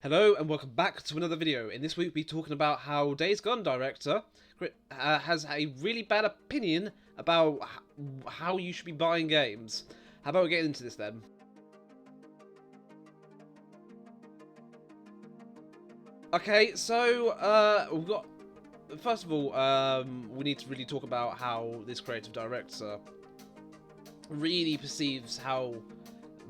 Hello and welcome back to another video. In this week we'll be talking about how Days Gone director has a really bad opinion about how you should be buying games. How about we get into this then? Okay, so we've got... First of all, we need to really talk about how this creative director really perceives how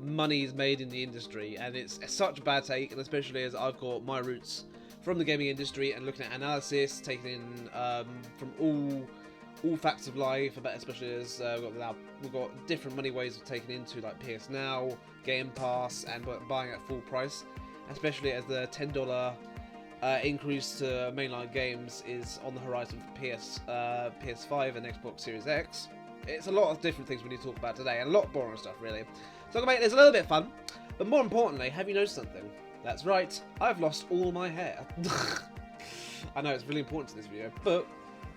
money is made in the industry, and it's such a bad take, and especially as I've got my roots from the gaming industry and looking at analysis taken in from all facts of life, especially as we've got different money ways of taking into like PS Now, Game Pass, and buying at full price, especially as the $10 increase to mainline games is on the horizon for PS5 and Xbox Series X. It's a lot of different things we need to talk about today, and a lot of boring stuff, really. So I'm going to make this a little bit fun, but more importantly, have you noticed something? That's right, I've lost all my hair. I know it's really important to this video, but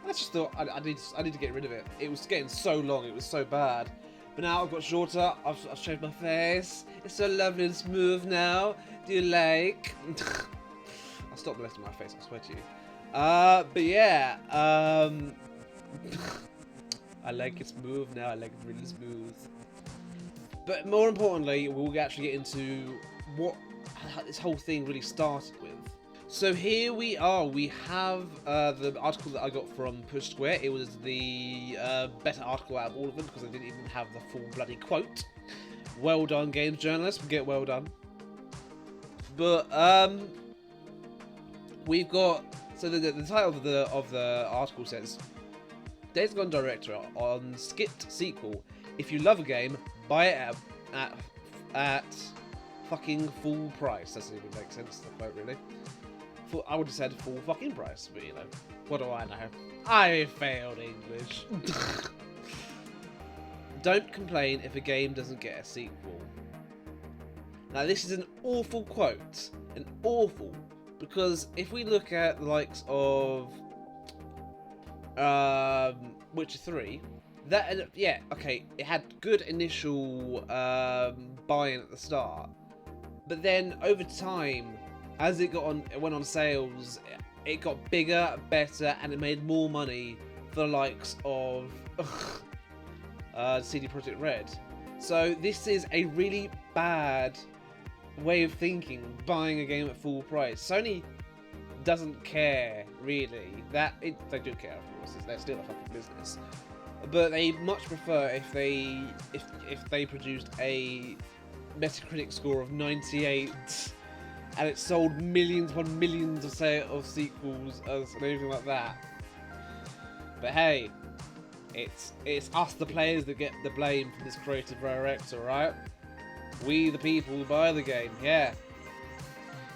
I just thought I need to get rid of it. It was getting so long, it was so bad. But now I've got shorter, I've shaved my face, it's so lovely and smooth now. Do you like? I'll stop molesting my face, I swear to you. But yeah, I like it smooth now, I like it really smooth. But more importantly, we'll actually get into what this whole thing really started with. So here we are, we have the article that I got from Push Square. It was the better article out of all of them because I didn't even have the full bloody quote. Well done, games journalists, get well done. But we've got, so the title of the article says, Days Gone director on skipped sequel. If you love a game, buy it at fucking full price. Doesn't even make sense, the quote, really. I would have said full fucking price, but you know, what do I know? I failed English. Don't complain if a game doesn't get a sequel. Now this is an awful quote, because if we look at the likes of Witcher 3, that, yeah, okay, it had good initial buy-in at the start, but then over time, as it went on sales, it got bigger, better, and it made more money for the likes of CD Projekt Red. So this is a really bad way of thinking, buying a game at full price. Sony doesn't care, really. They do care, of course, they're still a fucking business. But they much prefer if they produced a Metacritic score of 98 and it sold millions upon millions of sequels and anything like that. But hey, it's us the players that get the blame for this creative director, right? We the people who buy the game, yeah.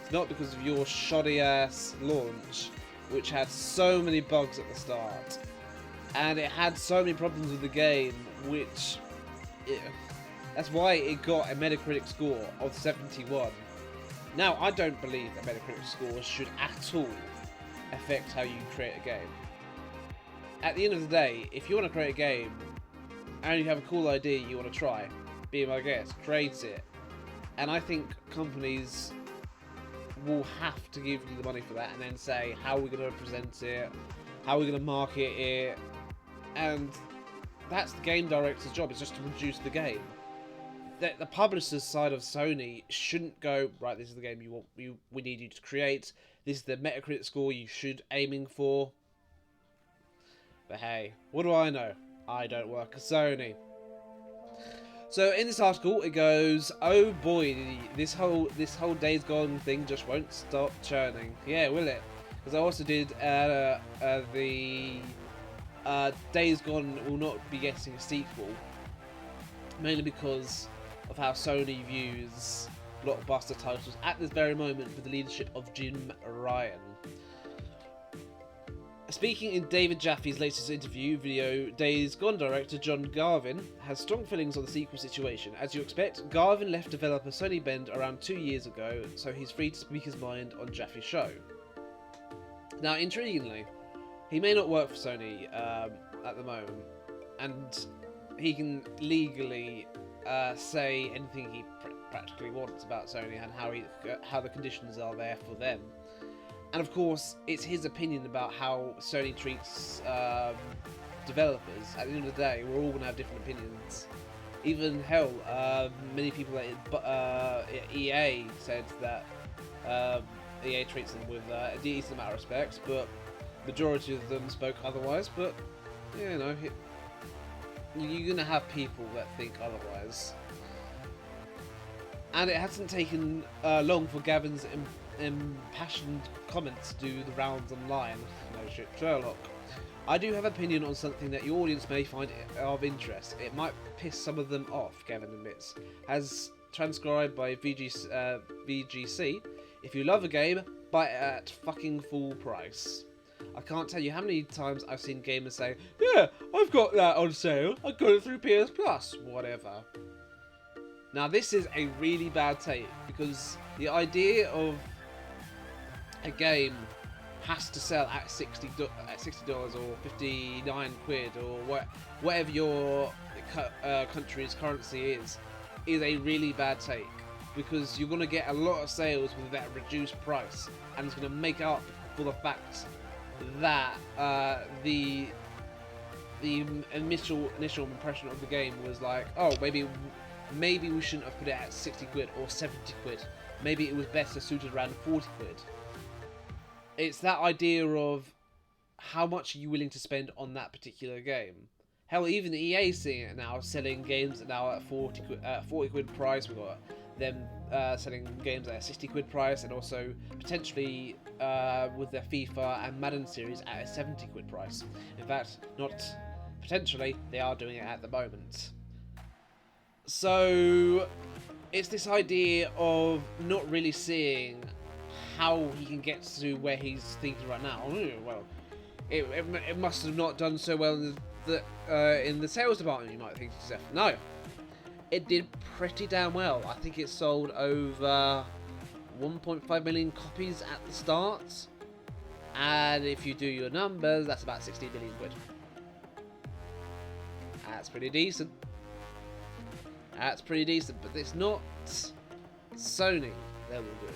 It's not because of your shoddy ass launch, which had so many bugs at the start. And it had so many problems with the game, that's why it got a Metacritic score of 71. Now, I don't believe that Metacritic scores should at all affect how you create a game. At the end of the day, if you want to create a game, and you have a cool idea you want to try, be my guest, create it. And I think companies will have to give you the money for that, and then say, how are we going to present it, how are we going to market it, and that's the game director's job, is just to produce the game. The publisher's side of Sony shouldn't go, right, this is the game we need you to create, this is the Metacritic score you should aiming for. But hey, what do I know? I don't work at Sony. So in this article it goes, oh boy, this whole Days Gone thing just won't stop churning. Yeah, will it? Because I also did the Days Gone will not be getting a sequel, mainly because of how Sony views blockbuster titles at this very moment with the leadership of Jim Ryan. Speaking in David Jaffe's latest interview video, Days Gone director John Garvin has strong feelings on the sequel situation. As you expect, Garvin left developer Sony Bend around 2 years ago, so he's free to speak his mind on Jaffe's show. Now, intriguingly, he may not work for Sony at the moment, and he can legally say anything he practically wants about Sony and how the conditions are there for them. And of course, it's his opinion about how Sony treats developers. At the end of the day, we're all going to have different opinions. Even hell, many people at EA said that EA treats them with a decent amount of respect, but majority of them spoke otherwise. But you know, you're going to have people that think otherwise. And it hasn't taken long for Gavin's impassioned comments to do the rounds online. No shit, Sherlock. I do have an opinion on something that your audience may find of interest. It might piss some of them off, Gavin admits. As transcribed by VGC, if you love a game, buy it at fucking full price. I can't tell you how many times I've seen gamers say, yeah, I've got that on sale, I got it through PS Plus, whatever. Now this is a really bad take, because the idea of a game has to sell at $60 or 59 quid or whatever your country's currency is a really bad take, because you're going to get a lot of sales with that reduced price, and it's going to make up for the fact that the initial impression of the game was like, oh, maybe we shouldn't have put it at 60 quid or 70 quid. Maybe it was better suited around 40 quid. It's that idea of how much are you willing to spend on that particular game. Hell, even EA seeing it now, selling games now at 40 quid price. We've got them selling games at a 60 quid price, and also potentially with their FIFA and Madden series at a 70 quid price. In fact, not potentially, they are doing it at the moment. So it's this idea of not really seeing how he can get to where he's thinking right now. Well, it must have not done so well in the sales department, you might think to yourself. No, it did pretty damn well. I think it sold over 1.5 million copies at the start, and if you do your numbers, that's about 60 million quid. That's pretty decent. That's pretty decent, but it's not Sony level good.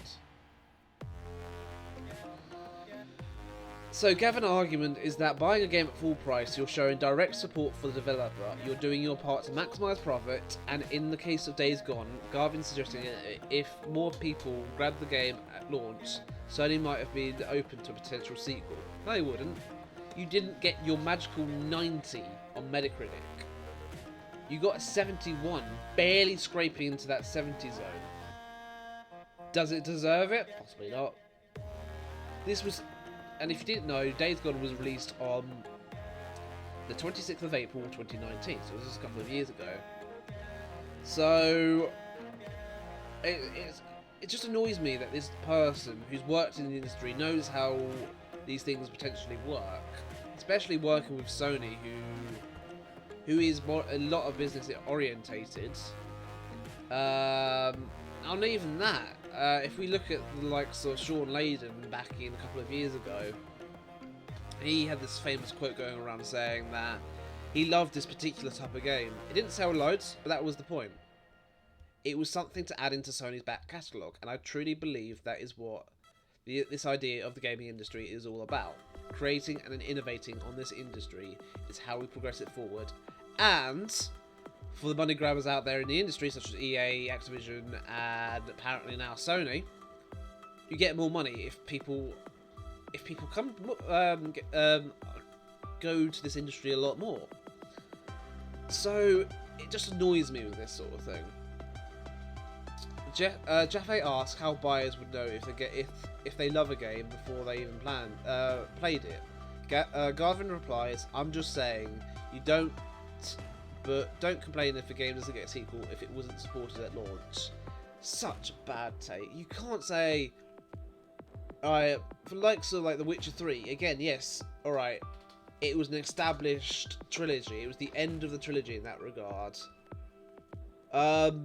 So Gavin's argument is that buying a game at full price, you're showing direct support for the developer, you're doing your part to maximise profit, and in the case of Days Gone, Gavin's suggesting if more people grabbed the game at launch, Sony might have been open to a potential sequel. No, they wouldn't. You didn't get your magical 90 on Metacritic. You got a 71, barely scraping into that 70 zone. Does it deserve it? Possibly not. This was... And if you didn't know, Days Gone was released on the 26th of April 2019, so it was just a couple of years ago. So it just annoys me that this person who's worked in the industry knows how these things potentially work, especially working with Sony, who is a lot of business orientated. Not even that. If we look at the likes of Sean Layden back in a couple of years ago, he had this famous quote going around saying that he loved this particular type of game. It didn't sell loads, but that was the point. It was something to add into Sony's back catalogue, and I truly believe that is what this idea of the gaming industry is all about. Creating and innovating on this industry is how we progress it forward. And for the money grabbers out there in the industry, such as EA, Activision, and apparently now Sony, you get more money if people come go to this industry a lot more. So it just annoys me with this sort of thing. Jaffe asks how buyers would know if they love a game before they even played it. Garvin replies, "I'm just saying you don't. But don't complain if a game doesn't get a sequel if it wasn't supported at launch." Such a bad take. You can't say... Alright, for likes of like The Witcher 3, again, yes, alright, it was an established trilogy. It was the end of the trilogy in that regard. But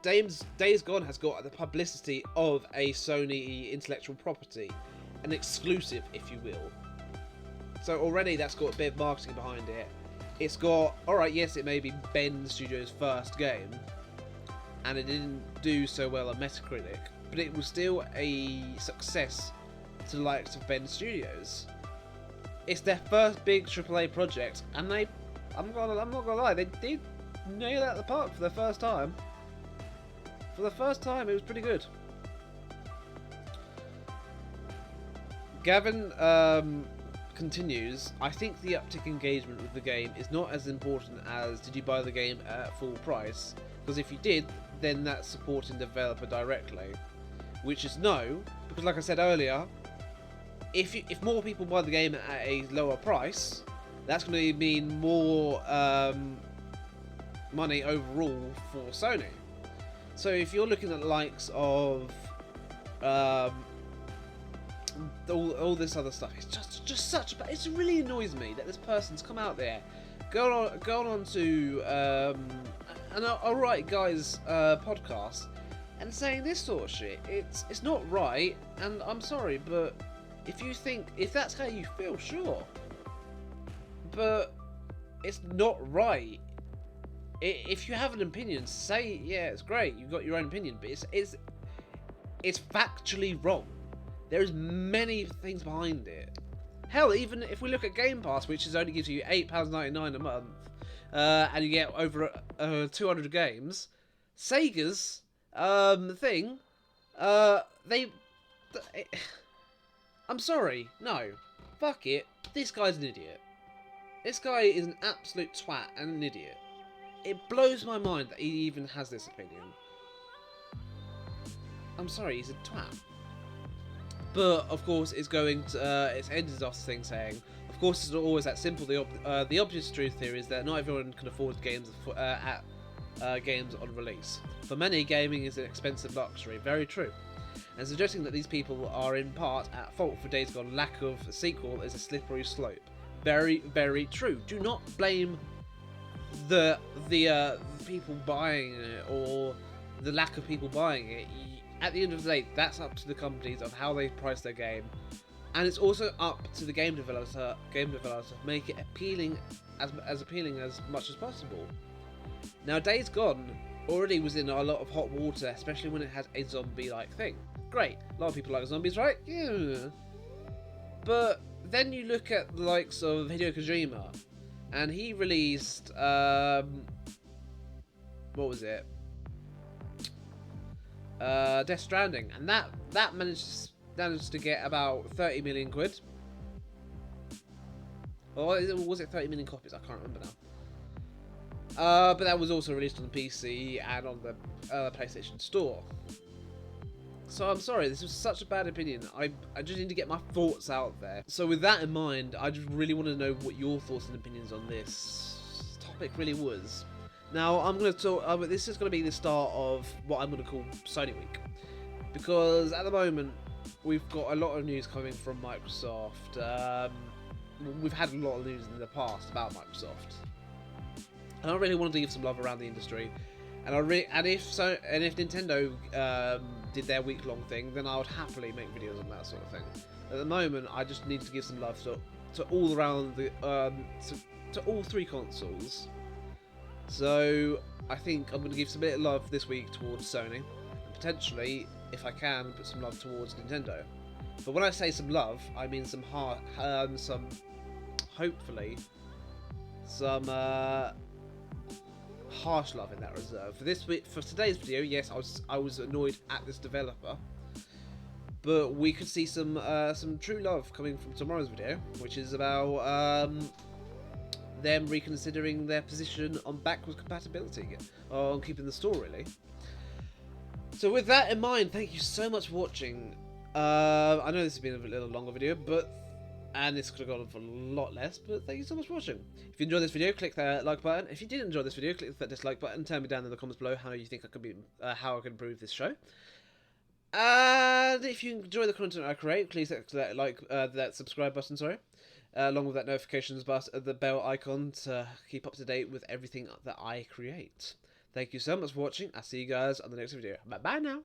Days Gone has got the publicity of a Sony intellectual property. An exclusive, if you will. So already that's got a bit of marketing behind it. It's got, alright, yes, it may be Ben Studio's first game, and it didn't do so well on Metacritic, but it was still a success to the likes of Bend Studios. It's their first big AAA project, and I'm not gonna lie, they did nail it out of the park for the first time. For the first time, it was pretty good. Gavin continues, I think the uptick engagement with the game is not as important as did you buy the game at full price, because if you did, then that's supporting the developer directly, which is no, because like I said earlier, if more people buy the game at a lower price, that's going to mean more money overall for Sony. So if you're looking at the likes of all this other stuff, it's just such a, it really annoys me that this person's come out there, going on to an Alright Guys podcast and saying this sort of shit. It's not right, and I'm sorry, but if that's how you feel, sure, but it's not right. If you have an opinion, say yeah, it's great, you've got your own opinion, but it's factually wrong. There's many things behind it. Hell, even if we look at Game Pass, which only gives you £8.99 a month, and you get over 200 games, Sega's thing, I'm sorry, no, fuck it. This guy's an idiot. This guy is an absolute twat and an idiot. It blows my mind that he even has this opinion. I'm sorry, he's a twat. But of course, it's ended off thing saying, of course, it's not always that simple. The obvious truth here is that not everyone can afford games games on release. For many, gaming is an expensive luxury. Very true. And suggesting that these people are in part at fault for Days Gone's lack of a sequel is a slippery slope. Very, very true. Do not blame the people buying it or the lack of people buying it. At the end of the day, that's up to the companies of how they price their game, and it's also up to the game developer to make it appealing as appealing as much as possible. Now, Days Gone already was in a lot of hot water, especially when it had a zombie-like thing. Great, a lot of people like zombies, right? Yeah. But then you look at the likes of Hideo Kojima, and he released what was it? Death Stranding, and that managed to get about 30 million quid. Or was it 30 million copies? I can't remember now. But that was also released on the PC and on the PlayStation Store. So I'm sorry, this was such a bad opinion. I just need to get my thoughts out there. So with that in mind, I just really want to know what your thoughts and opinions on this topic really was. Now, I'm going to talk, this is going to be the start of what I'm going to call Sony Week. Because at the moment, we've got a lot of news coming from Microsoft. We've had a lot of news in the past about Microsoft. And I really wanted to give some love around the industry. And if Nintendo did their week-long thing, then I would happily make videos on that sort of thing. At the moment, I just need to give some love to all around the to all three consoles. So I think I'm going to give some bit of love this week towards Sony, and potentially, if I can, put some love towards Nintendo. But when I say some love, I mean some hopefully, some harsh love in that reserve. For today's video, yes, I was annoyed at this developer, but we could see some true love coming from tomorrow's video, which is about them reconsidering their position on backwards compatibility, or on keeping the store, really. So with that in mind, thank you so much for watching. I know this has been a little longer video, and this could have gone on for a lot less, but thank you so much for watching. If you enjoyed this video, click that like button. If you didn't enjoy this video, click that dislike button. Tell me down in the comments below how you think how I can improve this show. And if you enjoy the content I create, please click that subscribe button, along with that notifications button, the bell icon, to keep up to date with everything that I create. Thank you so much for watching. I'll see you guys on the next video. Bye bye now.